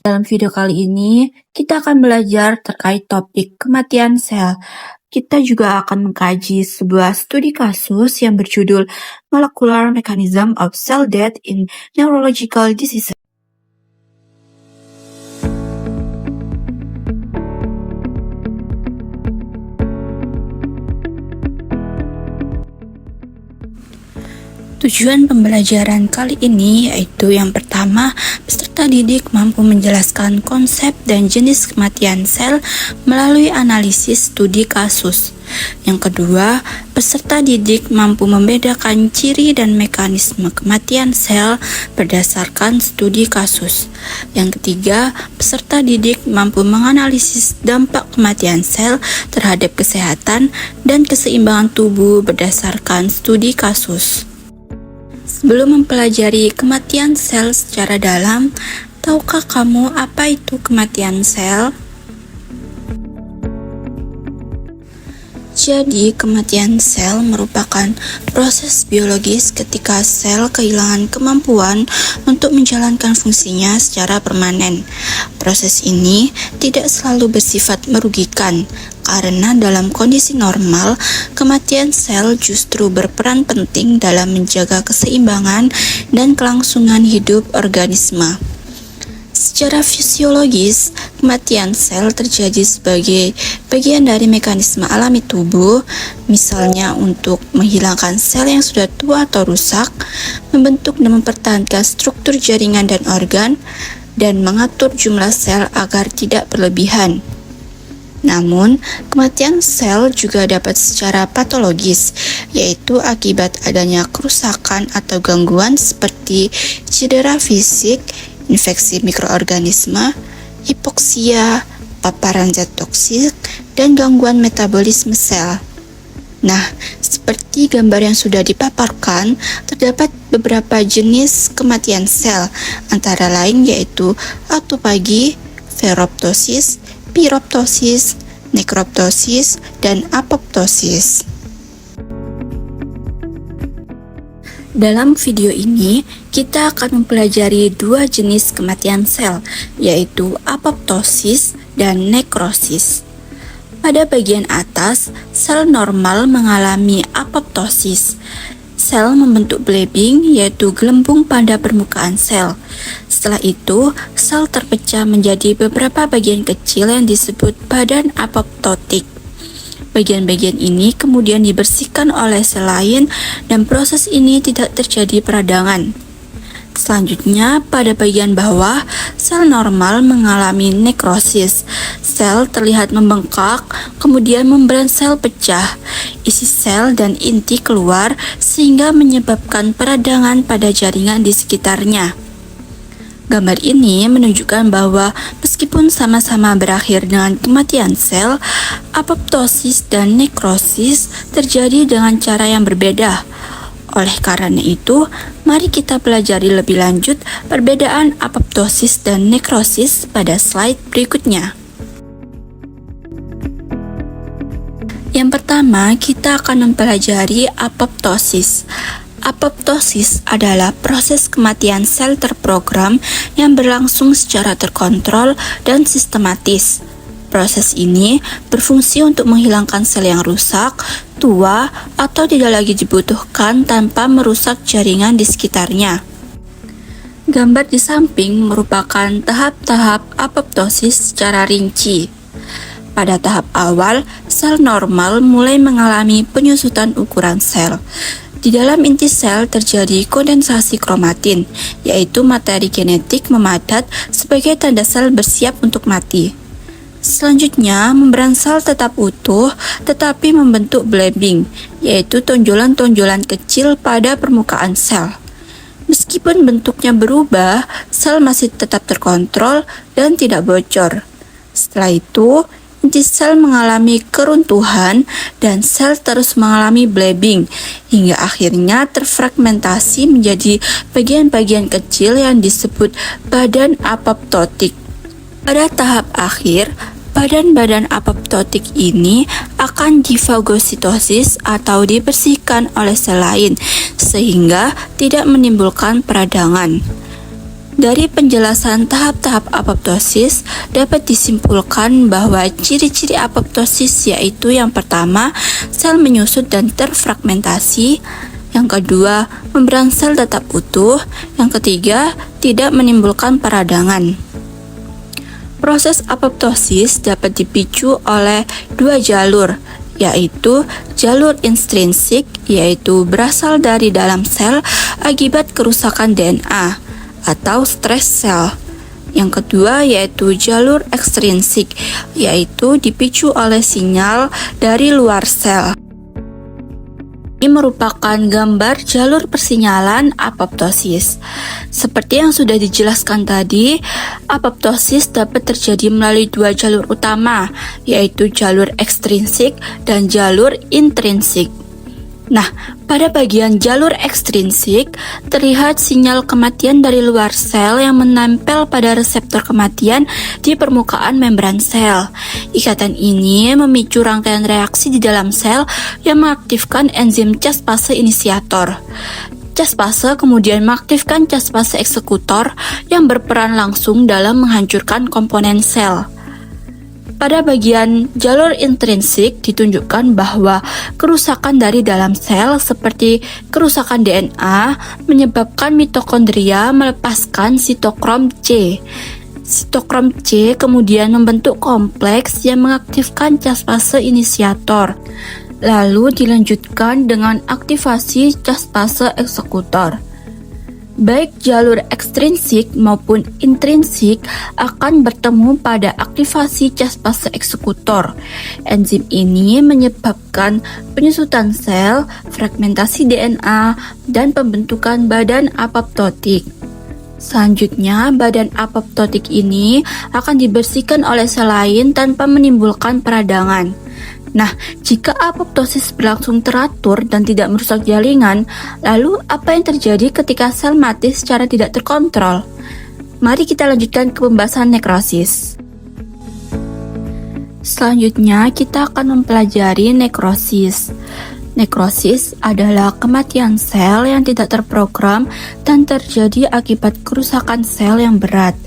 Dalam video kali ini, kita akan belajar terkait topik kematian sel. Kita juga akan mengkaji sebuah studi kasus yang berjudul Molecular Mechanism of Cell Death in Neurological Diseases. Tujuan pembelajaran kali ini yaitu yang pertama, peserta didik mampu menjelaskan konsep dan jenis kematian sel melalui analisis studi kasus. Yang kedua, peserta didik mampu membedakan ciri dan mekanisme kematian sel berdasarkan studi kasus. Yang ketiga, peserta didik mampu menganalisis dampak kematian sel terhadap kesehatan dan keseimbangan tubuh berdasarkan studi kasus. Sebelum mempelajari kematian sel secara dalam, tahukah kamu apa itu kematian sel? Jadi, kematian sel merupakan proses biologis ketika sel kehilangan kemampuan untuk menjalankan fungsinya secara permanen. Proses ini tidak selalu bersifat merugikan, karena dalam kondisi normal, kematian sel justru berperan penting dalam menjaga keseimbangan dan kelangsungan hidup organisme. Secara fisiologis, kematian sel terjadi sebagai bagian dari mekanisme alami tubuh, misalnya untuk menghilangkan sel yang sudah tua atau rusak, membentuk dan mempertahankan struktur jaringan dan organ, dan mengatur jumlah sel agar tidak berlebihan. Namun, kematian sel juga dapat secara patologis, yaitu akibat adanya kerusakan atau gangguan seperti cedera fisik, infeksi mikroorganisme, hipoksia, paparan zat toksik, dan gangguan metabolisme sel. Nah, seperti gambar yang sudah dipaparkan, terdapat beberapa jenis kematian sel, antara lain yaitu autofagi, ferroptosis, piroptosis, nekroptosis, dan apoptosis. Dalam video ini, kita akan mempelajari dua jenis kematian sel, yaitu apoptosis dan nekrosis. Pada bagian atas, sel normal mengalami apoptosis. Sel membentuk blebbing, yaitu gelembung pada permukaan sel. Setelah itu, sel terpecah menjadi beberapa bagian kecil yang disebut badan apoptotik. Bagian-bagian ini kemudian dibersihkan oleh sel lain dan proses ini tidak terjadi peradangan. Selanjutnya, pada bagian bawah, sel normal mengalami nekrosis. Sel terlihat membengkak, kemudian membran sel pecah. Isi sel dan inti keluar sehingga menyebabkan peradangan pada jaringan di sekitarnya. Gambar ini menunjukkan bahwa meskipun sama-sama berakhir dengan kematian sel, apoptosis dan nekrosis terjadi dengan cara yang berbeda. Oleh karena itu, mari kita pelajari lebih lanjut perbedaan apoptosis dan nekrosis pada slide berikutnya. Yang pertama, kita akan mempelajari apoptosis. Apoptosis adalah proses kematian sel terprogram yang berlangsung secara terkontrol dan sistematis. Proses ini berfungsi untuk menghilangkan sel yang rusak, tua, atau tidak lagi dibutuhkan tanpa merusak jaringan di sekitarnya. Gambar di samping merupakan tahap-tahap apoptosis secara rinci. Pada tahap awal, sel normal mulai mengalami penyusutan ukuran sel. Di dalam inti sel terjadi kondensasi kromatin, yaitu materi genetik memadat sebagai tanda sel bersiap untuk mati. Selanjutnya, membran sel tetap utuh tetapi membentuk blebbing, yaitu tonjolan-tonjolan kecil pada permukaan sel. Meskipun bentuknya berubah, sel masih tetap terkontrol dan tidak bocor. Setelah itu, inti sel mengalami keruntuhan dan sel terus mengalami blebbing hingga akhirnya terfragmentasi menjadi bagian-bagian kecil yang disebut badan apoptotik. Pada tahap akhir, badan-badan apoptotik ini akan difagositosis atau dibersihkan oleh sel lain sehingga tidak menimbulkan peradangan. Dari penjelasan tahap-tahap apoptosis, dapat disimpulkan bahwa ciri-ciri apoptosis yaitu yang pertama, sel menyusut dan terfragmentasi, yang kedua, membran sel tetap utuh, yang ketiga, tidak menimbulkan peradangan. Proses apoptosis dapat dipicu oleh dua jalur, yaitu jalur intrinsik, yaitu berasal dari dalam sel akibat kerusakan DNA, atau stress cell. Yang kedua yaitu jalur ekstrinsik, yaitu dipicu oleh sinyal dari luar sel. Ini merupakan gambar jalur persinyalan apoptosis. Seperti yang sudah dijelaskan tadi, apoptosis dapat terjadi melalui dua jalur utama, yaitu jalur ekstrinsik dan jalur intrinsik. Nah, pada bagian jalur ekstrinsik, terlihat sinyal kematian dari luar sel yang menempel pada reseptor kematian di permukaan membran sel. Ikatan ini memicu rangkaian reaksi di dalam sel yang mengaktifkan enzim caspase inisiator. Caspase kemudian mengaktifkan caspase eksekutor yang berperan langsung dalam menghancurkan komponen sel. Pada bagian jalur intrinsik ditunjukkan bahwa kerusakan dari dalam sel seperti kerusakan DNA menyebabkan mitokondria melepaskan sitokrom C. Sitokrom C kemudian membentuk kompleks yang mengaktifkan caspase inisiator. Lalu dilanjutkan dengan aktivasi caspase eksekutor. Baik jalur ekstrinsik maupun intrinsik akan bertemu pada aktivasi caspase eksekutor. Enzim ini menyebabkan penyusutan sel, fragmentasi DNA, dan pembentukan badan apoptotik. Selanjutnya, badan apoptotik ini akan dibersihkan oleh sel lain tanpa menimbulkan peradangan. Nah, jika apoptosis berlangsung teratur dan tidak merusak jaringan, lalu apa yang terjadi ketika sel mati secara tidak terkontrol? Mari kita lanjutkan ke pembahasan nekrosis. Selanjutnya, kita akan mempelajari nekrosis. Nekrosis adalah kematian sel yang tidak terprogram dan terjadi akibat kerusakan sel yang berat.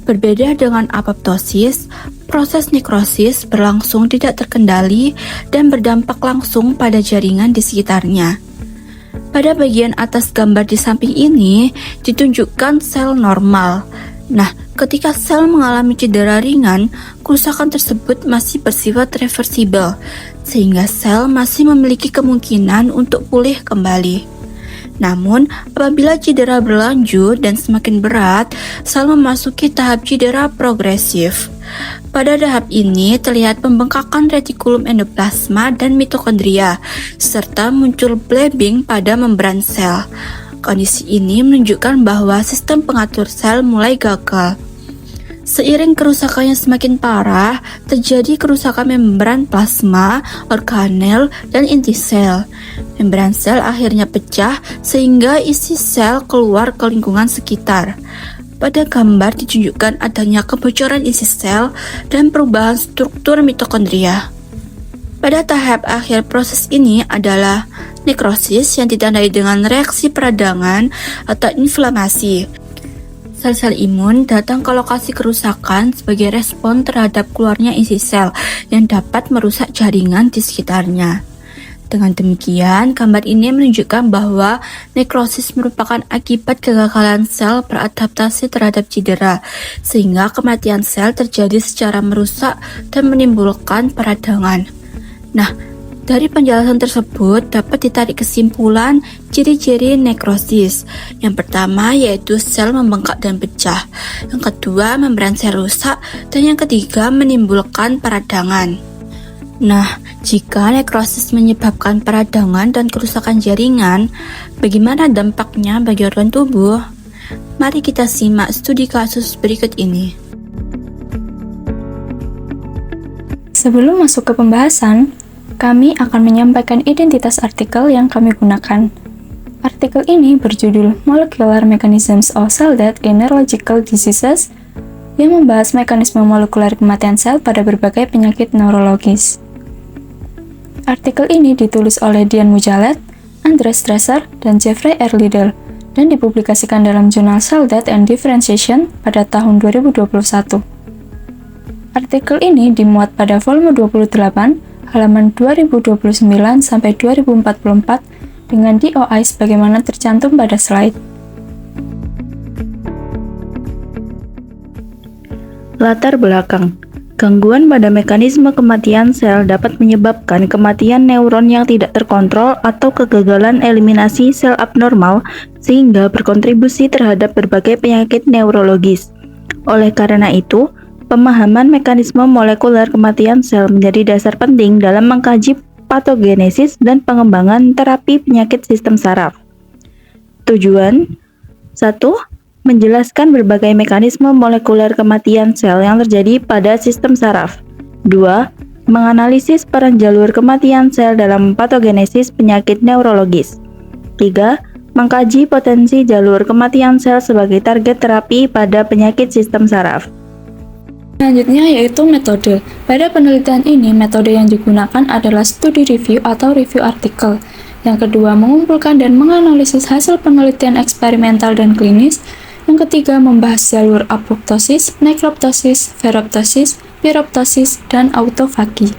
Berbeda dengan apoptosis, proses nekrosis berlangsung tidak terkendali dan berdampak langsung pada jaringan di sekitarnya. Pada bagian atas gambar di samping ini ditunjukkan sel normal. Nah, ketika sel mengalami cedera ringan, kerusakan tersebut masih bersifat reversibel, sehingga sel masih memiliki kemungkinan untuk pulih kembali. Namun, apabila cedera berlanjut dan semakin berat, sel memasuki tahap cedera progresif. Pada tahap ini terlihat pembengkakan retikulum endoplasma dan mitokondria, serta muncul blebbing pada membran sel. Kondisi ini menunjukkan bahwa sistem pengatur sel mulai gagal. Seiring kerusakannya semakin parah, terjadi kerusakan membran plasma, organel, dan inti sel. Membran sel akhirnya pecah sehingga isi sel keluar ke lingkungan sekitar. Pada gambar ditunjukkan adanya kebocoran isi sel dan perubahan struktur mitokondria. Pada tahap akhir proses ini adalah nekrosis yang ditandai dengan reaksi peradangan atau inflamasi. Sel-sel imun datang ke lokasi kerusakan sebagai respon terhadap keluarnya isi sel yang dapat merusak jaringan di sekitarnya. Dengan demikian, gambar ini menunjukkan bahwa nekrosis merupakan akibat kegagalan sel beradaptasi terhadap cedera, sehingga kematian sel terjadi secara merusak dan menimbulkan peradangan. Nah, dari penjelasan tersebut dapat ditarik kesimpulan ciri-ciri nekrosis. Yang pertama yaitu sel membengkak dan pecah. Yang kedua, membran sel rusak. Dan yang ketiga, menimbulkan peradangan. Nah, jika nekrosis menyebabkan peradangan dan kerusakan jaringan, bagaimana dampaknya bagi organ tubuh? Mari kita simak studi kasus berikut ini. Sebelum masuk ke pembahasan, kami akan menyampaikan identitas artikel yang kami gunakan. Artikel ini berjudul Molecular Mechanisms of Cell Death in Neurological Diseases yang membahas mekanisme molekuler kematian sel pada berbagai penyakit neurologis. Artikel ini ditulis oleh Diane Mujaled, Andreas Strasser, dan Jeffrey R. Liddell dan dipublikasikan dalam jurnal Cell Death and Differentiation pada tahun 2021. Artikel ini dimuat pada volume 28, halaman 2029 sampai 2044 dengan DOI sebagaimana tercantum pada slide. Latar belakang. Gangguan pada mekanisme kematian sel dapat menyebabkan kematian neuron yang tidak terkontrol atau kegagalan eliminasi sel abnormal sehingga berkontribusi terhadap berbagai penyakit neurologis. Oleh karena itu, pemahaman mekanisme molekuler kematian sel menjadi dasar penting dalam mengkaji patogenesis dan pengembangan terapi penyakit sistem saraf. Tujuan 1. Menjelaskan berbagai mekanisme molekuler kematian sel yang terjadi pada sistem saraf. 2. Menganalisis peran jalur kematian sel dalam patogenesis penyakit neurologis. 3. Mengkaji potensi jalur kematian sel sebagai target terapi pada penyakit sistem saraf. Selanjutnya yaitu metode. Pada penelitian ini, metode yang digunakan adalah studi review atau review artikel. Yang kedua, mengumpulkan dan menganalisis hasil penelitian eksperimental dan klinis. Yang ketiga, membahas jalur apoptosis, nekroptosis, feroptosis, piroptosis, dan autofagi.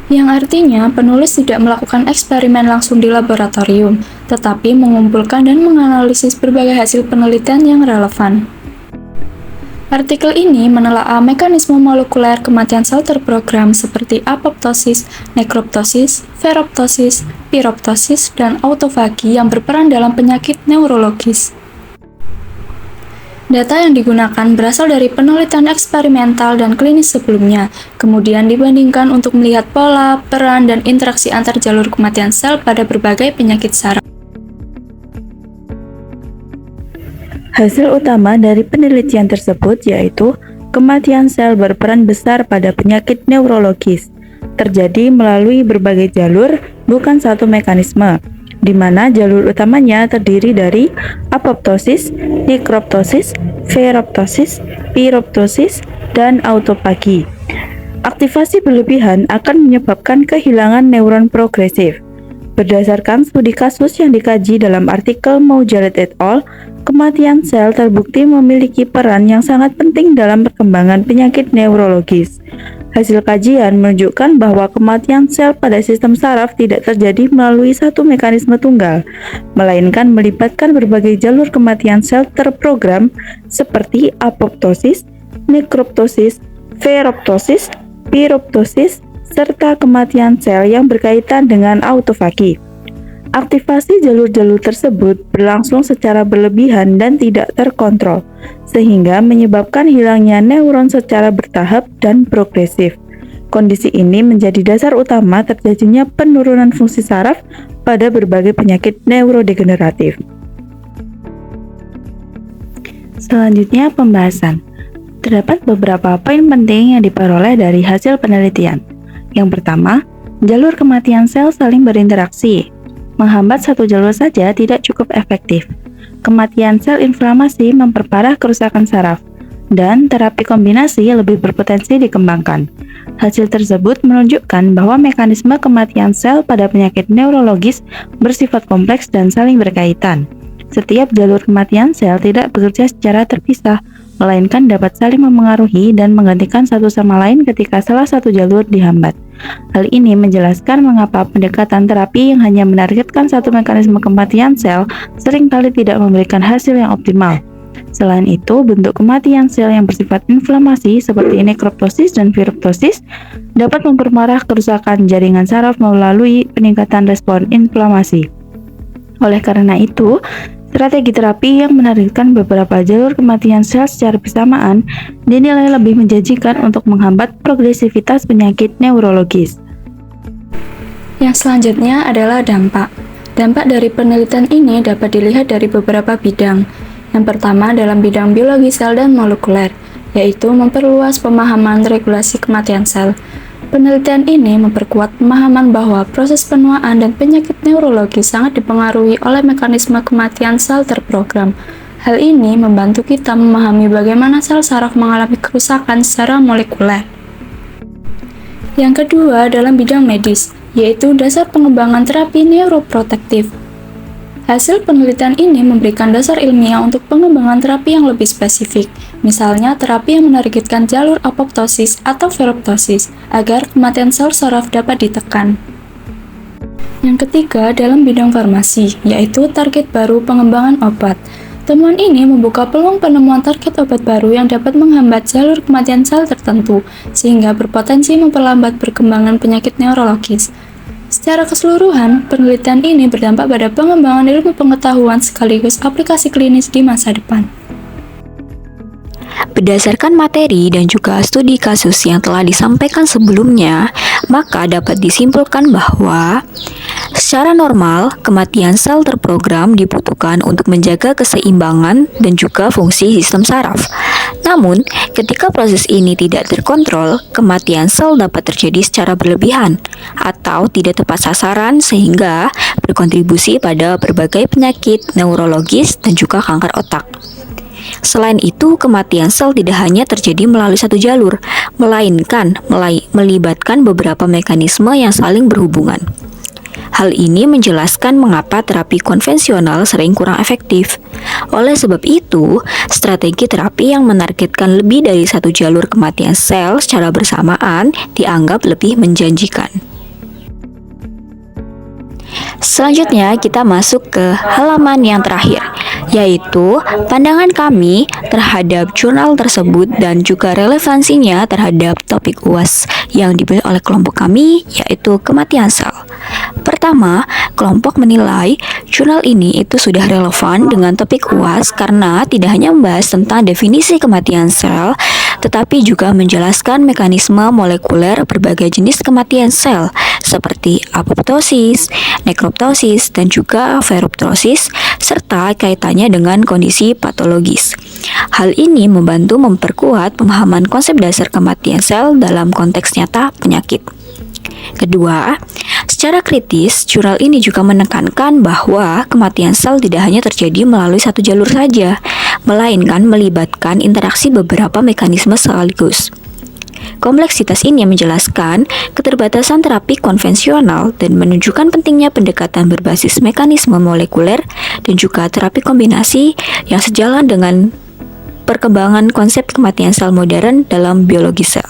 Yang artinya, penulis tidak melakukan eksperimen langsung di laboratorium, tetapi mengumpulkan dan menganalisis berbagai hasil penelitian yang relevan. Artikel ini menelaah mekanisme molekuler kematian sel terprogram seperti apoptosis, nekroptosis, feroptosis, piroptosis, dan autofagi yang berperan dalam penyakit neurologis. Data yang digunakan berasal dari penelitian eksperimental dan klinis sebelumnya, kemudian dibandingkan untuk melihat pola, peran, dan interaksi antar jalur kematian sel pada berbagai penyakit saraf. Hasil utama dari penelitian tersebut yaitu kematian sel berperan besar pada penyakit neurologis, terjadi melalui berbagai jalur, bukan satu mekanisme, di mana jalur utamanya terdiri dari apoptosis, nekroptosis, feroptosis, piroptosis, dan autofagi. Aktivasi berlebihan akan menyebabkan kehilangan neuron progresif. Berdasarkan studi kasus yang dikaji dalam artikel Mougelet et al., kematian sel terbukti memiliki peran yang sangat penting dalam perkembangan penyakit neurologis. Hasil kajian menunjukkan bahwa kematian sel pada sistem saraf tidak terjadi melalui satu mekanisme tunggal, melainkan melibatkan berbagai jalur kematian sel terprogram seperti apoptosis, nekroptosis, feroptosis, piroptosis, serta kematian sel yang berkaitan dengan autofagi. Aktivasi jalur-jalur tersebut berlangsung secara berlebihan dan tidak terkontrol, sehingga menyebabkan hilangnya neuron secara bertahap dan progresif. Kondisi ini menjadi dasar utama terjadinya penurunan fungsi saraf pada berbagai penyakit neurodegeneratif. Selanjutnya, pembahasan. Terdapat beberapa poin penting yang diperoleh dari hasil penelitian. Yang pertama, jalur kematian sel saling berinteraksi. Menghambat satu jalur saja tidak cukup efektif. Kematian sel inflamasi memperparah kerusakan saraf, dan terapi kombinasi lebih berpotensi dikembangkan. Hasil tersebut menunjukkan bahwa mekanisme kematian sel pada penyakit neurologis bersifat kompleks dan saling berkaitan. Setiap jalur kematian sel tidak bekerja secara terpisah, melainkan dapat saling memengaruhi dan menggantikan satu sama lain ketika salah satu jalur dihambat. Hal ini menjelaskan mengapa pendekatan terapi yang hanya menargetkan satu mekanisme kematian sel seringkali tidak memberikan hasil yang optimal. Selain itu, bentuk kematian sel yang bersifat inflamasi seperti nekroptosis dan piroptosis dapat memperparah kerusakan jaringan saraf melalui peningkatan respon inflamasi. Oleh karena itu, strategi terapi yang menargetkan beberapa jalur kematian sel secara bersamaan dinilai lebih menjanjikan untuk menghambat progresivitas penyakit neurologis. Yang selanjutnya adalah dampak. Dampak dari penelitian ini dapat dilihat dari beberapa bidang. Yang pertama dalam bidang biologi sel dan molekuler, yaitu memperluas pemahaman regulasi kematian sel. Penelitian ini memperkuat pemahaman bahwa proses penuaan dan penyakit neurologi sangat dipengaruhi oleh mekanisme kematian sel terprogram. Hal ini membantu kita memahami bagaimana sel saraf mengalami kerusakan secara molekuler. Yang kedua dalam bidang medis, yaitu dasar pengembangan terapi neuroprotektif. Hasil penelitian ini memberikan dasar ilmiah untuk pengembangan terapi yang lebih spesifik, misalnya terapi yang menargetkan jalur apoptosis atau ferroptosis, agar kematian sel saraf dapat ditekan. Yang ketiga, dalam bidang farmasi, yaitu target baru pengembangan obat. Temuan ini membuka peluang penemuan target obat baru yang dapat menghambat jalur kematian sel tertentu, sehingga berpotensi memperlambat perkembangan penyakit neurologis. Secara keseluruhan, penelitian ini berdampak pada pengembangan ilmu pengetahuan sekaligus aplikasi klinis di masa depan. Berdasarkan materi dan juga studi kasus yang telah disampaikan sebelumnya, maka dapat disimpulkan bahwa secara normal, kematian sel terprogram dibutuhkan untuk menjaga keseimbangan dan juga fungsi sistem saraf. Namun, ketika proses ini tidak terkontrol, kematian sel dapat terjadi secara berlebihan atau tidak tepat sasaran sehingga berkontribusi pada berbagai penyakit neurologis dan juga kanker otak. Selain itu, kematian sel tidak hanya terjadi melalui satu jalur, melainkan melibatkan beberapa mekanisme yang saling berhubungan. Hal ini menjelaskan mengapa terapi konvensional sering kurang efektif. Oleh sebab itu, strategi terapi yang menargetkan lebih dari satu jalur kematian sel secara bersamaan dianggap lebih menjanjikan. Selanjutnya, kita masuk ke halaman yang terakhir, yaitu pandangan kami terhadap jurnal tersebut dan juga relevansinya terhadap topik UAS yang dipilih oleh kelompok kami, yaitu kematian sel. Pertama, kelompok menilai jurnal ini itu sudah relevan dengan topik UAS karena tidak hanya membahas tentang definisi kematian sel, tetapi juga menjelaskan mekanisme molekuler berbagai jenis kematian sel seperti apoptosis, nekroptosis, dan juga ferroptosis, serta kaitannya dengan kondisi patologis. Hal ini membantu memperkuat pemahaman konsep dasar kematian sel dalam konteks nyata penyakit. Kedua, secara kritis, jurnal ini juga menekankan bahwa kematian sel tidak hanya terjadi melalui satu jalur saja, melainkan melibatkan interaksi beberapa mekanisme sekaligus. Kompleksitas ini menjelaskan keterbatasan terapi konvensional dan menunjukkan pentingnya pendekatan berbasis mekanisme molekuler dan juga terapi kombinasi yang sejalan dengan perkembangan konsep kematian sel modern dalam biologi sel.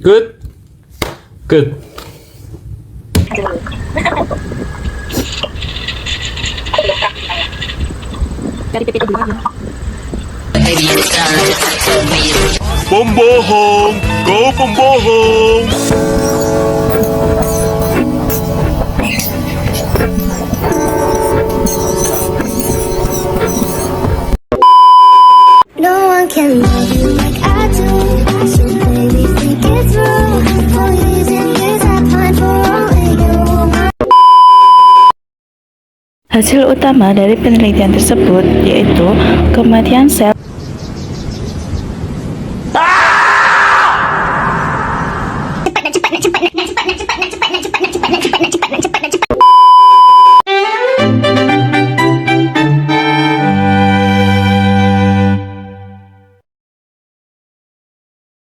Good. Good. Pembohong, kau pembohong. No one can love you like I do. So baby, think it through. For using this, I find for only you. Hasil utama dari penelitian tersebut yaitu kematian sel